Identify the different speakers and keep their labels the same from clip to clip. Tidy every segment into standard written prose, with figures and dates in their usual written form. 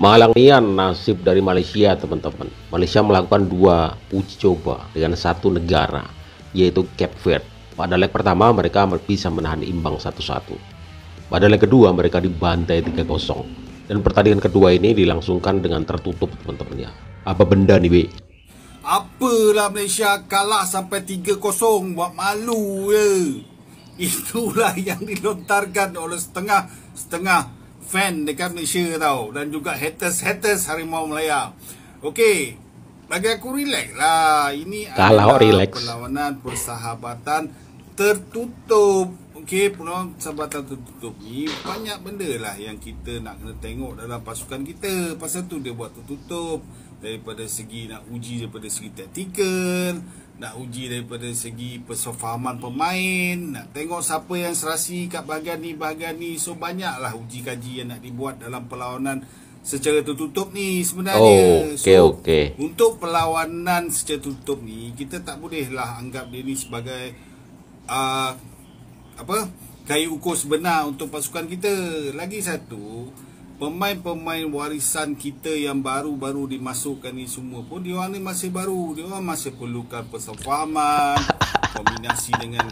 Speaker 1: Malang nian nasib dari Malaysia, teman-teman. Malaysia melakukan 2 uji coba dengan satu negara, yaitu Cape Verde. Pada leg pertama mereka bisa menahan imbang 1-1. Pada leg kedua mereka dibantai 3-0. Dan pertandingan kedua ini dilangsungkan dengan tertutup, teman-teman ya. Apa benda nih, Be?
Speaker 2: Apalah Malaysia kalah sampai 3-0, buat malu je. Itulah yang dilontarkan oleh setengah fan dekat Malaysia tau, dan juga haters Harimau Melaya. Okey, bagi aku relax lah. Ini
Speaker 1: Kalau
Speaker 2: adalah
Speaker 1: relax,
Speaker 2: perlawanan persahabatan tertutup. Okey, perlawanan persahabatan tertutup ni banyak benda lah yang kita nak kena tengok dalam pasukan kita. Pasal tu dia buat tertutup. Daripada segi nak uji daripada segi taktikal, nak uji daripada segi persefahaman pemain, nak tengok siapa yang serasi kat bahagian ni. So banyaklah uji kaji yang nak dibuat dalam perlawanan secara tertutup ni sebenarnya.
Speaker 1: Okey.
Speaker 2: Untuk perlawanan secara tertutup ni, kita tak bolehlah anggap dia ni sebagai kayu ukur sebenar untuk pasukan kita. Lagi satu, pemain-pemain warisan kita yang baru-baru dimasukkan ni semua pun, dia orang ni masih baru. Dia orang masih perlukan persefahaman, kombinasi dengan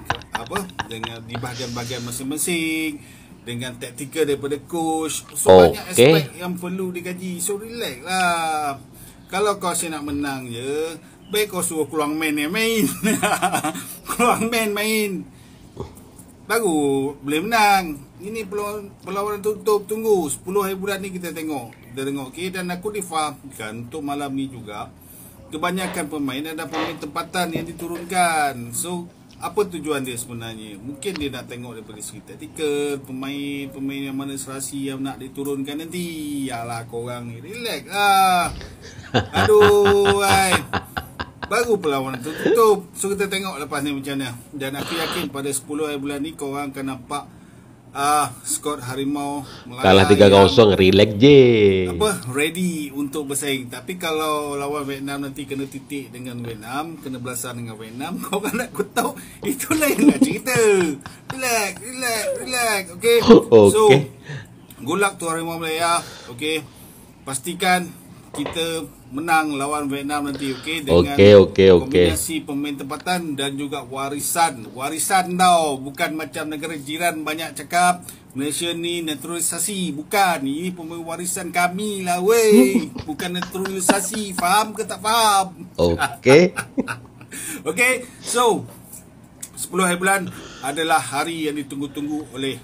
Speaker 2: di bahagian-bahagian masing-masing, dengan taktikal daripada coach. So banyak aspek yang perlu dikaji. So relax lah. Kalau kau nak menang je, baik kau suruh keluar main yang main. Keluar main baru boleh menang. Ini perlawanan tutup. Tunggu 10 hari bulan ni kita tengok. Okay? Dan aku difahamkan untuk malam ni juga, kebanyakan pemain ada pemain tempatan yang diturunkan. So apa tujuan dia sebenarnya? Mungkin dia nak tengok daripada segi taktikal, pemain yang mana serasi yang nak diturunkan nanti. Yalah, korang ni relax lah. Aduh, baru perlawanan tutup. So kita tengok lepas ni macam mana. Dan aku yakin pada 10 hari bulan ni korang akan nampak skor Harimau Melaya
Speaker 1: kalah 3-0, relax je.
Speaker 2: Ready untuk bersaing. Tapi kalau lawan Vietnam nanti kena titik dengan Vietnam, kena belasah dengan Vietnam, korang nak tahu, itulah yang nak cerita. Relax. Okay. So good luck to Harimau Melaya. Okay, pastikan kita menang lawan Vietnam nanti, okey, dengan kombinasi pemain tempatan dan juga warisan tau, bukan macam negara jiran banyak cakap Malaysia ni naturalisasi. Bukan, ini pemain warisan kami lah weh. Bukan naturalisasi. Faham ke tak faham?
Speaker 1: Okey.
Speaker 2: Okey, so 10 hari bulan adalah hari yang ditunggu-tunggu oleh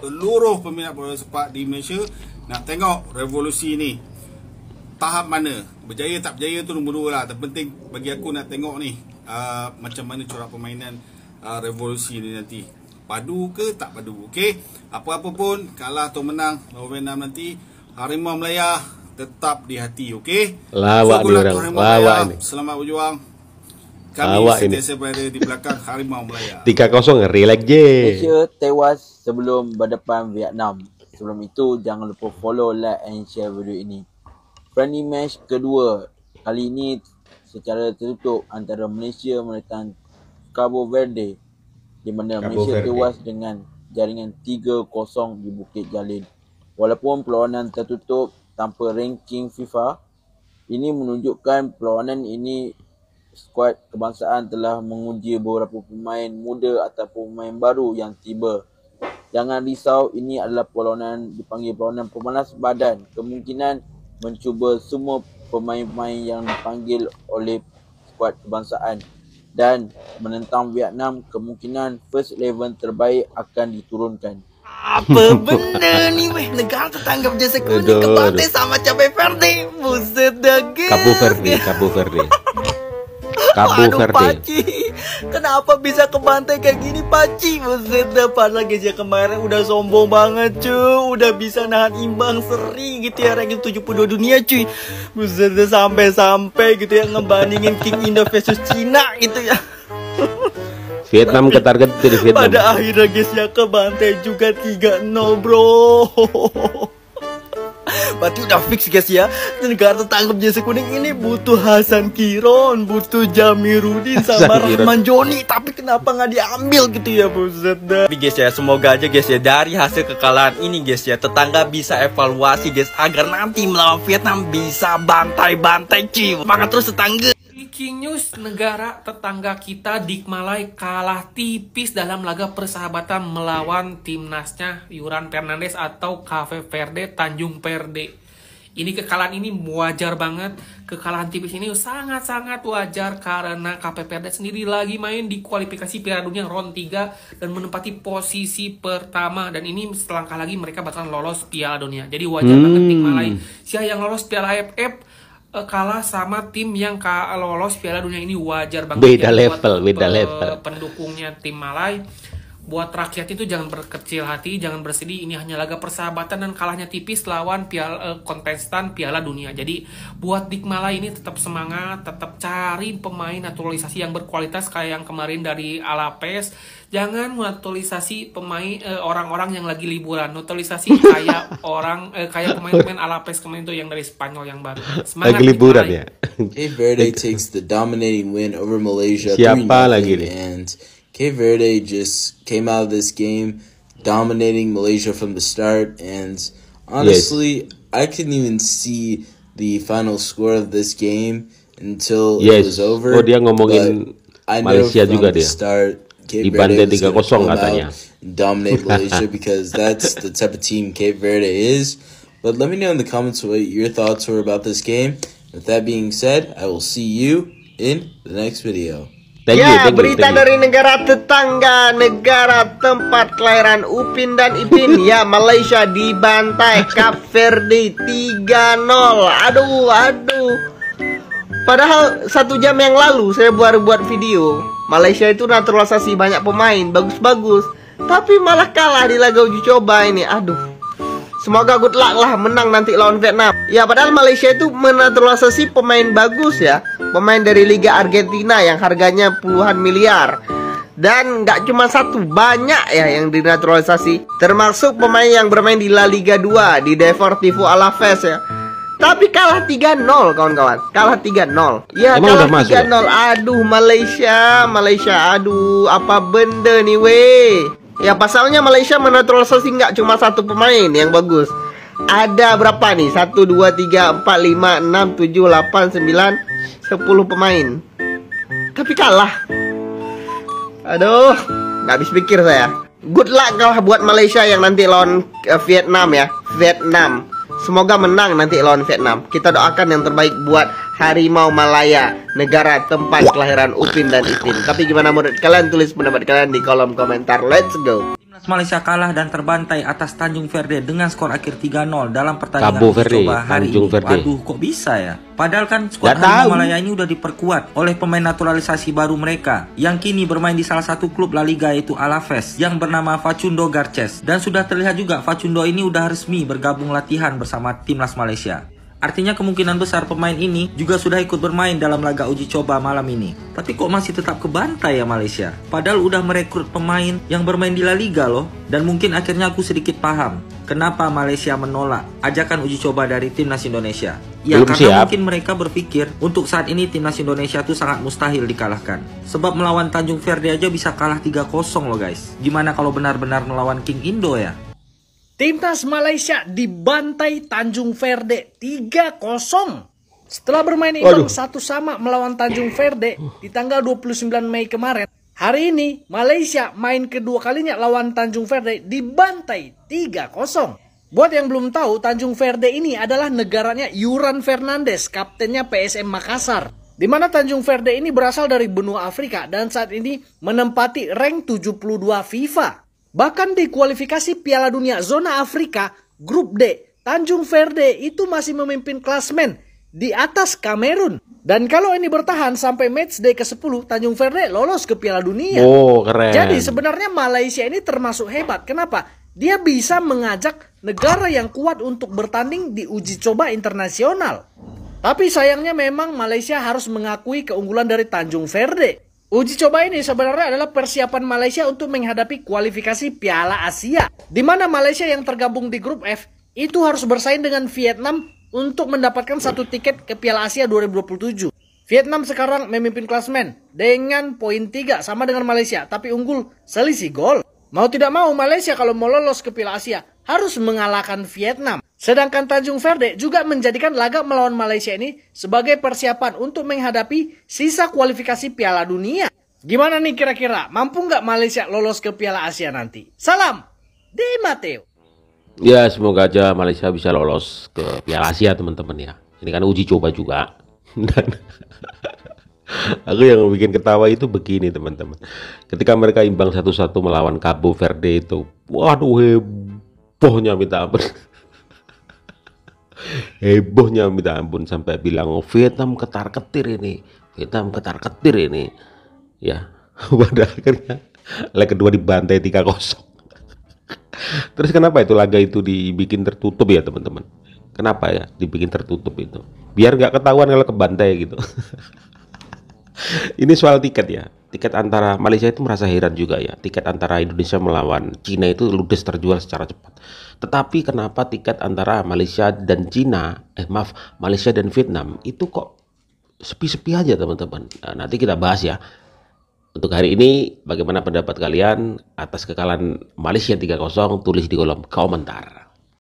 Speaker 2: seluruh peminat bola sepak di Malaysia. Nak tengok revolusi ni tahap mana, berjaya tak berjaya tu nombor 2 lah. Terpenting bagi aku nak tengok ni macam mana corak permainan revolusi ni nanti. Padu ke tak padu. Okey, apa-apa pun, kalah atau menang lawan Vietnam nanti, Harimau Melaya tetap di hati. Okey,
Speaker 1: lawak ni orang, lawak ni.
Speaker 2: Selamat berjuang. Kami sentiasa berada di belakang Harimau Melaya.
Speaker 1: 3-0, relax je.
Speaker 3: Malaysia tewas sebelum berdepan Vietnam. Sebelum itu jangan lupa follow, like and share video ini. Friendly match kedua kali ini secara tertutup antara Malaysia menentang Cabo Verde, di mana Malaysia tewas dengan jaringan 3-0 di Bukit Jalil. Walaupun perlawanan tertutup tanpa ranking FIFA, ini menunjukkan perlawanan ini skuad kebangsaan telah menguji beberapa pemain muda ataupun pemain baru yang tiba. Jangan risau, ini adalah perlawanan dipanggil perlawanan pemanas badan. Kemungkinan mencuba semua pemain-pemain yang dipanggil oleh skuad kebangsaan, dan menentang Vietnam kemungkinan first 11 terbaik akan diturunkan.
Speaker 4: Apa benda ni weh? Negara tetangga berjasa kuning kebantai sama cabai verde. Buset dah guys.
Speaker 1: Cabo Verde.
Speaker 4: Aduh Pakcik, kenapa bisa kebantai kayak gini Pakcik? Buset dah, padahal Geja kemarin udah sombong banget cuy. Udah bisa nahan imbang seri gitu ya, ranking 72 dunia cuy. Buset dah, sampai gitu ya ngebandingin King Indo versus Cina gitu ya.
Speaker 1: Vietnam ke target di Vietnam.
Speaker 4: Pada akhirnya guys ya kebantai juga 3-0 bro. Berarti udah fix guys ya. Negara tetangga jersey kuning ini butuh Hasan Kiron, butuh Jamiruddin sama Rahman Joni. Tapi kenapa nggak diambil gitu ya, buset dah. Tapi guys ya, semoga aja guys ya dari hasil kekalahan ini guys ya, tetangga bisa evaluasi guys agar nanti melawan Vietnam bisa bantai-bantai cuy. Semangat terus tetangga.
Speaker 5: Breaking news, negara tetangga kita Dikmalai kalah tipis dalam laga persahabatan melawan timnasnya Yuran Fernandes atau Cape Verde Tanjung Verde. Ini kekalahan ini wajar banget. Kekalahan tipis ini sangat-sangat wajar karena Cape Verde sendiri lagi main di kualifikasi Piala Dunia round 3 dan menempati posisi pertama, dan ini selangkah lagi mereka bakalan lolos Piala Dunia. Jadi wajar banget Dikmalai yang lolos Piala AFF kalah sama tim yang lolos Piala Dunia, ini wajar banget.
Speaker 1: Beda level, beda level.
Speaker 5: Pendukungnya tim Malai, buat rakyat itu jangan berkecil hati, jangan bersedih. Ini hanya laga persahabatan dan kalahnya tipis lawan kontestan Piala Dunia. Jadi buat Dikmalai ini tetap semangat, tetap cari pemain naturalisasi yang berkualitas kayak yang kemarin dari Alaves. Jangan naturalisasi pemain orang-orang yang lagi liburan. Naturalisasi kayak kayak pemain-pemain Alaves kemarin itu yang dari Spanyol yang baru. Semangat
Speaker 1: lagi liburan ya.
Speaker 6: Cape Verde takes the dominating win over Malaysia.
Speaker 1: Siapa lagi nih?
Speaker 6: And Cape Verde just came out of this game dominating Malaysia from the start. And honestly, I couldn't even see the final score of this game until it was over.
Speaker 1: Oh, dia ngomongin Malaysia juga dia.
Speaker 6: Cape
Speaker 1: Verde
Speaker 6: was going to
Speaker 1: 3-0
Speaker 6: come
Speaker 1: katanya.
Speaker 6: out and dominate Malaysia because that's the type of team Cape Verde is. But let me know in the comments what your thoughts were about this game. With that being said, I will see you in the next video.
Speaker 4: Berita dari negara tetangga, negara tempat kelahiran Upin dan Ipin. Ya, Malaysia dibantai Cape Verde 3-0. Aduh. Padahal 1 jam yang lalu saya baru buat video. Malaysia itu naturalisasi banyak pemain, bagus-bagus. Tapi malah kalah di laga uji coba ini. Aduh. Semoga good luck lah menang nanti lawan Vietnam. Ya, padahal Malaysia itu menaturalisasi pemain bagus ya. Pemain dari Liga Argentina yang harganya puluhan miliar. Dan nggak cuma satu, banyak ya yang dinaturalisasi. Termasuk pemain yang bermain di La Liga 2, di Deportivo Alaves ya. Tapi kalah 3-0 kawan-kawan. Kalah 3-0. Ya,
Speaker 1: emang
Speaker 4: kalah 3-0. Aduh, Malaysia. Aduh, apa benda nih weh. Ya, pasalnya Malaysia menaturalisasi nggak cuma 1 pemain yang bagus. Ada berapa nih? 1, 2, 3, 4, 5, 6, 7, 8, 9, 10 pemain. Tapi kalah. Aduh, nggak habis pikir saya. Good luck kalah buat Malaysia yang nanti lawan Vietnam ya. Vietnam. Semoga menang nanti lawan Vietnam. Kita doakan yang terbaik buat Harimau Malaya, negara tempat kelahiran Upin dan Ipin. Tapi gimana menurut kalian? Tulis pendapat kalian di kolom komentar. Let's go.
Speaker 7: Timnas Malaysia kalah dan terbantai atas Tanjung Verde dengan skor akhir 3-0 dalam pertandingan
Speaker 1: Cabo Verde,
Speaker 7: coba hari
Speaker 1: Tanjung
Speaker 7: ini.
Speaker 1: Verde.
Speaker 7: Waduh, kok bisa ya? Padahal kan skuad Harimau Malaya ini udah diperkuat oleh pemain naturalisasi baru mereka yang kini bermain di salah satu klub La Liga yaitu Alaves yang bernama Facundo Garces. Dan sudah terlihat juga Facundo ini udah resmi bergabung latihan bersama Timnas Malaysia. Artinya kemungkinan besar pemain ini juga sudah ikut bermain dalam laga uji coba malam ini. Tapi kok masih tetap kebantai ya Malaysia? Padahal udah merekrut pemain yang bermain di La Liga loh. Dan mungkin akhirnya aku sedikit paham kenapa Malaysia menolak ajakan uji coba dari Timnas Indonesia. Ya,
Speaker 1: Belum
Speaker 7: karena
Speaker 1: siap.
Speaker 7: mungkin mereka berpikir untuk saat ini Timnas Indonesia tuh sangat mustahil dikalahkan. Sebab melawan Tanjung Verde aja bisa kalah 3-0 loh guys. Gimana kalau benar-benar melawan King Indo ya?
Speaker 8: Timnas Malaysia dibantai Tanjung Verde 3-0. Setelah bermain imbang 1-1 melawan Tanjung Verde di tanggal 29 Mei kemarin, hari ini Malaysia main kedua kalinya lawan Tanjung Verde dibantai 3-0. Buat yang belum tahu, Tanjung Verde ini adalah negaranya Yuran Fernandes, kaptennya PSM Makassar. Di mana Tanjung Verde ini berasal dari benua Afrika dan saat ini menempati rank 72 FIFA. Bahkan di kualifikasi Piala Dunia zona Afrika, grup D, Tanjung Verde itu masih memimpin klasmen di atas Kamerun. Dan kalau ini bertahan sampai match day ke-10, Tanjung Verde lolos ke Piala Dunia.
Speaker 1: Oh, keren.
Speaker 8: Jadi sebenarnya Malaysia ini termasuk hebat. Kenapa? Dia bisa mengajak negara yang kuat untuk bertanding di uji coba internasional. Tapi sayangnya memang Malaysia harus mengakui keunggulan dari Tanjung Verde. Uji coba ini sebenarnya adalah persiapan Malaysia untuk menghadapi kualifikasi Piala Asia, di mana Malaysia yang tergabung di grup F itu harus bersaing dengan Vietnam untuk mendapatkan satu tiket ke Piala Asia 2027. Vietnam sekarang memimpin klasemen dengan poin 3 sama dengan Malaysia, tapi unggul selisih gol. Mau tidak mau, Malaysia kalau mau lolos ke Piala Asia harus mengalahkan Vietnam. Sedangkan Tanjung Verde juga menjadikan laga melawan Malaysia ini sebagai persiapan untuk menghadapi sisa kualifikasi Piala Dunia. Gimana nih kira-kira, mampu nggak Malaysia lolos ke Piala Asia nanti? Salam, Di Mateo.
Speaker 1: Ya, semoga aja Malaysia bisa lolos ke Piala Asia teman-teman ya. Ini kan uji coba juga. Dan aku yang bikin ketawa itu begini teman-teman. Ketika mereka imbang 1-1 melawan Cabo Verde itu, waduh hebohnya minta ampun. Hebohnya minta ampun sampai bilang, oh, Vietnam ketar-ketir ini. Vietnam ketar-ketir ini. Ya, padahal akhirnya leg kedua dibantai 3-0. Terus kenapa itu laga itu dibikin tertutup ya teman-teman? Kenapa ya dibikin tertutup itu? Biar nggak ketahuan kalau kebantai gitu. Ini soal tiket ya. Tiket antara Malaysia itu merasa heran juga ya. Tiket antara Indonesia melawan Cina itu ludes terjual secara cepat. Tetapi kenapa tiket antara Malaysia dan Cina, Malaysia dan Vietnam itu kok sepi-sepi aja teman-teman? Nah, nanti kita bahas ya. Untuk hari ini, bagaimana pendapat kalian atas kekalahan Malaysia 3-0? Tulis di kolom komentar.